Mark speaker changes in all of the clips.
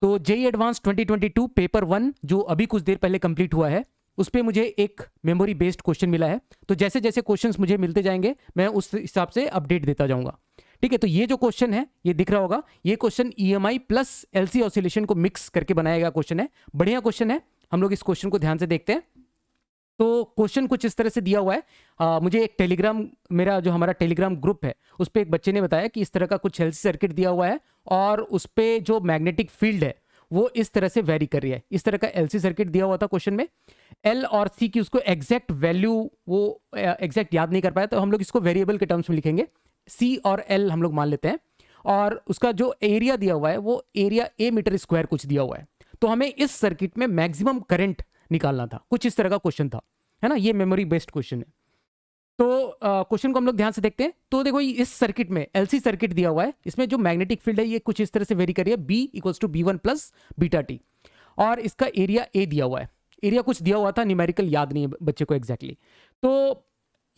Speaker 1: तो JEE advance 2022 paper 1 जो अभी कुछ देर पहले कंप्लीट हुआ है, उस पर मुझे एक मेमोरी बेस्ड क्वेश्चन मिला है। तो जैसे जैसे क्वेश्चंस मुझे मिलते जाएंगे मैं उस हिसाब से अपडेट देता जाऊंगा। ठीक है, तो ये जो क्वेश्चन है ये दिख रहा होगा, ये question EMI plus LC oscillation को मिक्स करके बनाया गया क्वेश्चन है। बढ़िया क्वेश्चन है, हम लोग इस क्वेश्चन को ध्यान से देखते हैं। तो क्वेश्चन कुछ इस तरह से दिया हुआ है। मुझे एक टेलीग्राम, मेरा जो हमारा टेलीग्राम ग्रुप है उस पर एक बच्चे ने बताया कि इस तरह का कुछ एलसी सर्किट दिया हुआ है और उस पर जो मैग्नेटिक फील्ड है वो इस तरह से वेरी कर रही है। इस तरह का एलसी सर्किट दिया हुआ था क्वेश्चन में। एल और सी की उसको एग्जैक्ट वैल्यू वो एग्जैक्ट याद नहीं कर पाया, तो हम लोग इसको वेरिएबल के टर्म्स में लिखेंगे। सी और एल हम लोग मान लेते हैं, और उसका जो एरिया दिया हुआ है वो एरिया ए मीटर स्क्वायर कुछ दिया हुआ है। तो हमें इस सर्किट में मैक्सिमम करंट निकालना था, कुछ इस तरह का क्वेश्चन था, है ना। ये मेमोरी बेस्ड क्वेश्चन है। तो क्वेश्चन को हम लोग ध्यान से देखते हैं। तो देखो इस सर्किट में एलसी सर्किट दिया हुआ है, इसमें जो मैग्नेटिक फील्ड है ये कुछ इस तरह से वेरी कर रही है, B equals to B one plus beta T, और इसका एरिया ए दिया हुआ है। एरिया कुछ दिया हुआ था, न्यूमेरिकल याद नहीं है बच्चे को एग्जैक्टली। तो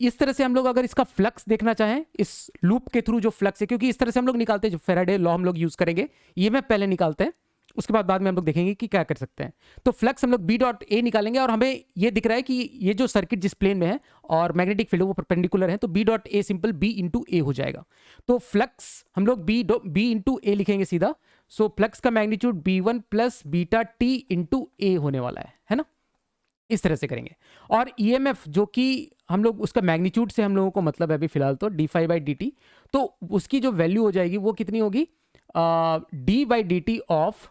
Speaker 1: इस तरह से हम लोग अगर इसका फ्लक्स देखना चाहें, इस लूप के थ्रू जो फ्लक्स है, क्योंकि इस तरह से हम लोग निकालते हैं, जो फेराडे लॉ हम लोग यूज करेंगे, ये मैं पहले निकालते हैं, उसके बाद में हम लोग देखेंगे कि क्या कर सकते हैं। तो फ्लक्स हम लोग बी डॉट ए निकालेंगे, और हमें ये दिख रहा है कि ये जो सर्किट जिस प्लेन में है और मैग्नेटिक फील्ड वो परपेंडिकुलर है, तो B dot A simple B into A हो जाएगा। तो फ्लक्स हम लोग बी इंटू ए लिखेंगे सीधा। सो फ्लक्स का magnitude B one plus beta T into A होने वाला है ना। इस तरह से करेंगे। और ईएमएफ जो कि हम लोग उसका मैग्नीट्यूड से हम लोगों को मतलब है अभी फिलहाल तो D phi by D T, तो उसकी जो वैल्यू हो जाएगी वो कितनी होगी, D by D T of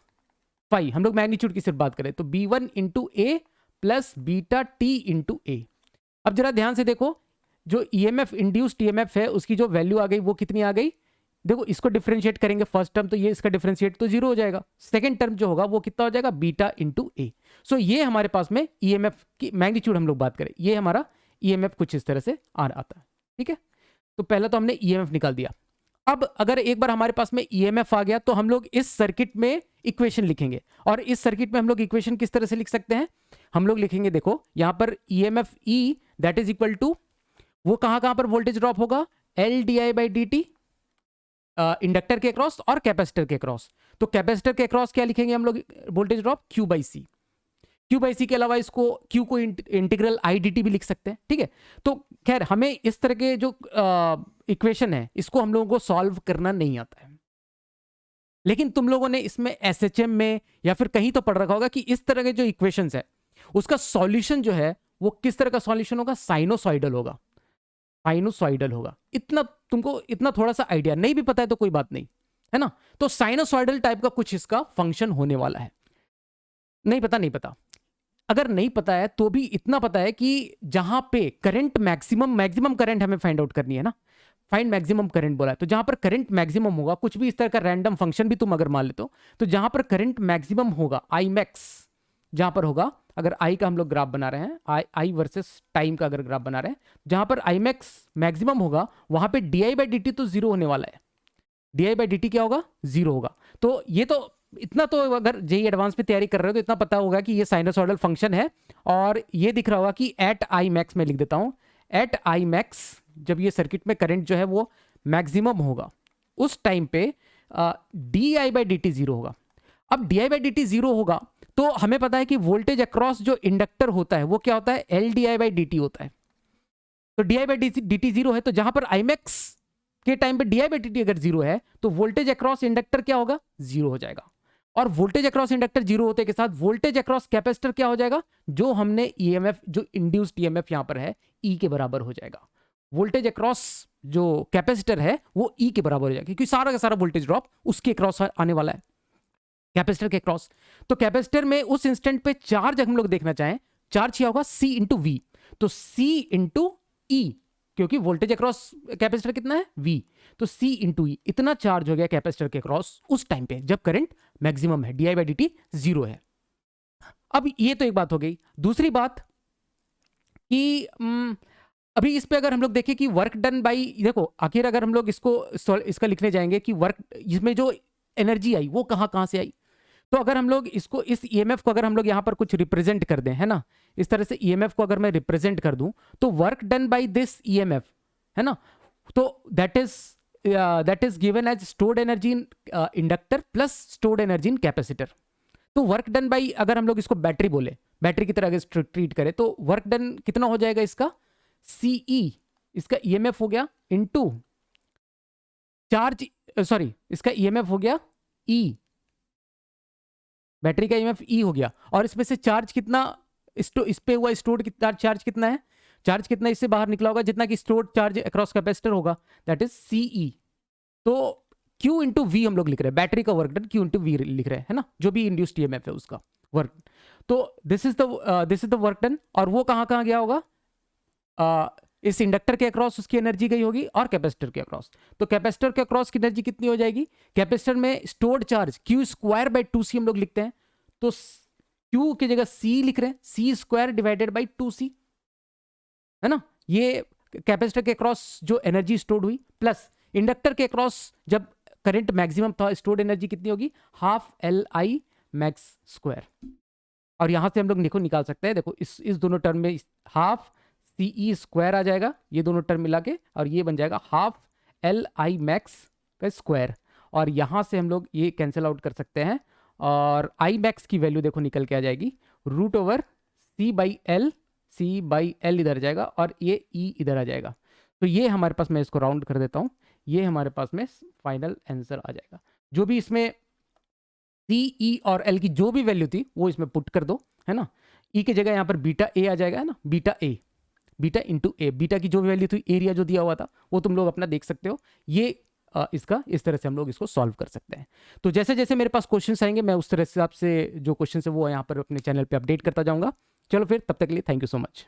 Speaker 1: phi. हम लोग मैग्नीट्यूड की सिर्फ बात करें तो B one into A plus beta T into A. अब जरा ध्यान से देखो, जो ईएमएफ इंड्यूस्ड ईएमएफ है उसकी जो वैल्यू आ गई वो कितनी आ गई। देखो इसको डिफरेंशिएट करेंगे फर्स्ट टर्म, तो ये इसका डिफरेंशिएट तो जीरो हो जाएगा। सेकंड टर्म जो होगा वो कितना हो जाएगा, बीटा इंटू ए। सो ये हमारे पास में ईएमएफ की मैग्नीट्यूड हम लोग बात करें, ये हमारा ईएमएफ कुछ इस तरह से आता है। ठीक है, तो पहला तो हमने ईएमएफ निकाल दिया। अब अगर एक बार हमारे पास में ईएमएफ आ गया तो हम लोग इस सर्किट में इक्वेशन लिखेंगे। और इस सर्किट में हम लोग इक्वेशन किस तरह से लिख सकते हैं, हम लोग लिखेंगे, देखो यहां पर EMF E that is equal to, वो कहां पर वोल्टेज ड्रॉप होगा, L D I by D T, inductor के अक्रॉस और कैपेसिटर के अक्रॉस। तो कैपेसिटर के अक्रॉस क्या लिखेंगे हम लोग, voltage drop Q by C. Q by C के अलावा इसको क्यू को इंटीग्रल आई डी टी भी लिख सकते हैं। ठीक है, तो खैर हमें इस तरह के जो इक्वेशन है इसको हम लोगों को सॉल्व करना नहीं आता है, लेकिन तुम लोगों ने इसमें एसएचएम में या फिर कहीं तो पढ़ रखा होगा कि इस तरह के जो इक्वेशंस है उसका सॉल्यूशन जो है वो किस तरह का सॉल्यूशन होगा, साइनोसॉइडल होगा। साइनोसॉइडल होगा, इतना तुमको इतना थोड़ा सा आइडिया नहीं भी पता है तो कोई बात नहीं, है ना। तो साइनोसॉइडल टाइप का कुछ इसका फंक्शन होने वाला है। नहीं पता, अगर नहीं पता है तो भी इतना पता है कि जहां पे करंट मैक्सिमम करंट हमें फाइंड आउट करनी है ना, फाइंड मैक्सिमम करंट बोला है, तो जहां पर करंट मैक्सिमम होगा, कुछ भी इस तरह का रैंडम फंक्शन भी तुम अगर मान लेते हो, तो जहां पर करंट मैक्सिमम होगा, आई मैक्स जहां पर होगा, अगर आई का हम लोग ग्राफ बना रहे हैं, आई वर्सेस टाइम का अगर ग्राफ बना रहे हैं, जहां पर आई मैक्स मैक्सिमम होगा वहां पे D I by D T तो जीरो होने वाला है। D I by D T क्या होगा, जीरो होगा। तो ये तो इतना तो अगर जेई एडवांस पे तैयारी कर रहे हो तो इतना पता होगा कि ये साइनोसॉइडल फंक्शन है। और ये दिख रहा होगा कि एट आई मैक्स, में लिख देता हूं, एट आई मैक्स जब ये सर्किट में करंट जो है वो मैक्सिमम होगा उस टाइम पे D I by D T zero होगा। अब D I by D T zero होगा तो हमें पता है कि वोल्टेज अक्रॉस जो इंडक्टर होता है वो क्या होता है, L D I by D T होता है। तो D I by D T zero है, तो जहां पर आई मैक्स के टाइम पे D I by D T अगर जीरो है तो वोल्टेज अक्रॉस इंडक्टर क्या होगा, जीरो हो जाएगा। और वोल्टेज अक्रॉस इंडक्टर जीरो होते के साथ वोल्टेज अक्रॉस कैपेसिटर क्या हो जाएगा, जो हमने ईएमएफ जो इंड्यूस्ड ईएमएफ यहां पर है ई के बराबर हो जाएगा। वोल्टेज अक्रॉस जो कैपेसिटर है वो ई के बराबर हो जाएगा, क्योंकि सारा का सारा वोल्टेज ड्रॉप उसके अक्रॉस आने वाला है, कैपेसिटर के अक्रॉस। तो कैपेसिटर में उस इंस्टेंट पे चार्ज हम लोग देखना चाहें, चार्ज क्या होगा, सी इंटू वी। तो सी इंटू ई, क्योंकि वोल्टेज अक्रॉस कैपेसिटर कितना है, वी, तो सी इंटू ई, इतना चार्ज हो गया कैपेसिटर के अक्रॉस उस टाइम पे जब करंट मैक्सिमम है, D I by D T zero है। अब ये तो एक बात हो गई। दूसरी बात कि अभी इस पे अगर हम लोग देखें कि वर्क डन बाई, देखो आखिर अगर हम लोग इसका लिखने जाएंगे कि वर्क, इसमें जो एनर्जी आई वो कहां से आई, तो अगर हम लोग इसको, इस ईएमएफ को अगर हम लोग यहां पर कुछ रिप्रेजेंट कर दें, है ना, इस तरह से ईएमएफ को अगर मैं रिप्रेजेंट कर दूं तो work done by this EMF, है ना, तो that is that is given as stored energy in inductor plus stored energy in capacitor. तो वर्क डन बाई, अगर हम लोग इसको बैटरी बोले, बैटरी की तरह अगर ट्रीट करें तो वर्क डन कितना हो जाएगा इसका, CE, इसका EMF हो गया इनटू चार्ज, सॉरी इसका EMF हो गया E, बैटरी का EMF E हो गया, और इसमें से चार्ज कितना इस पे हुआ स्टोर्ड कितना, चार्ज कितना है, चार्ज कितना इससे बाहर निकला होगा, जितना कि स्टोर्ड चार्ज अक्रॉस कैपेसिटर होगा, दैट इज CE। तो Q इंटू वी हम लोग लिख रहे हैं, बैटरी का work done Q into V लिख रहे हैं, है ना, जो भी इंड्यूस्ड EMF है उसका वर्क। तो this is the work done, और वो कहाँ कहाँ गया होगा, इस इंडक्टर के अक्रॉस उसकी एनर्जी गई होगी और कैपेसिटर के अक्रॉस। तो कैपेसिटर के अक्रॉस की एनर्जी कितनी हो जाएगी, कैपेसिटर में stored charge Q square by 2C हम लोग लिखते हैं, तो Q की जगह C लिख रहे हैं, C square divided by 2C, है ना। ये कैपेसिटर के अक्रॉस जो एनर्जी स्टोर्ड हुई, प्लस इंडक्टर के अक्रॉस जब करंट मैक्सिमम था, स्टोर्ड एनर्जी कितनी होगी, हाफ LI मैक्स स्क्वायर। और यहां से हम लोग निकाल सकते हैं, देखो इस दोनों टर्म में हाफ CE स्क्वायर आ जाएगा, ये दोनों टर्म मिला के, और ये बन जाएगा हाफ LI मैक्स का स्क्वायर, और यहां से हम लोग ये कैंसिल आउट कर सकते हैं, और I मैक्स की वैल्यू देखो निकल के आ जाएगी root over C by L इधर आ जाएगा, और ये E इधर आ जाएगा। तो ये हमारे पास, मैं इसको राउंड कर देता हूँ, ये हमारे पास में फाइनल आंसर आ जाएगा। जो भी इसमें C, E और L की जो भी वैल्यू थी वो इसमें पुट कर दो, है ना। E की जगह यहाँ पर बीटा A आ जाएगा, है ना, बीटा इंटू A, बीटा की जो भी वैल्यू थी, एरिया जो दिया हुआ था वो तुम लोग अपना देख सकते हो। ये इसका इस तरह से हम लोग इसको सॉल्व कर सकते हैं। तो जैसे जैसे मेरे पास क्वेश्चंस आएंगे, मैं उस तरह से आपसे जो क्वेश्चन है वो यहाँ पर अपने चैनल पे अपडेट करता जाऊंगा। चलो फिर, तब तक के लिए थैंक यू सो मच।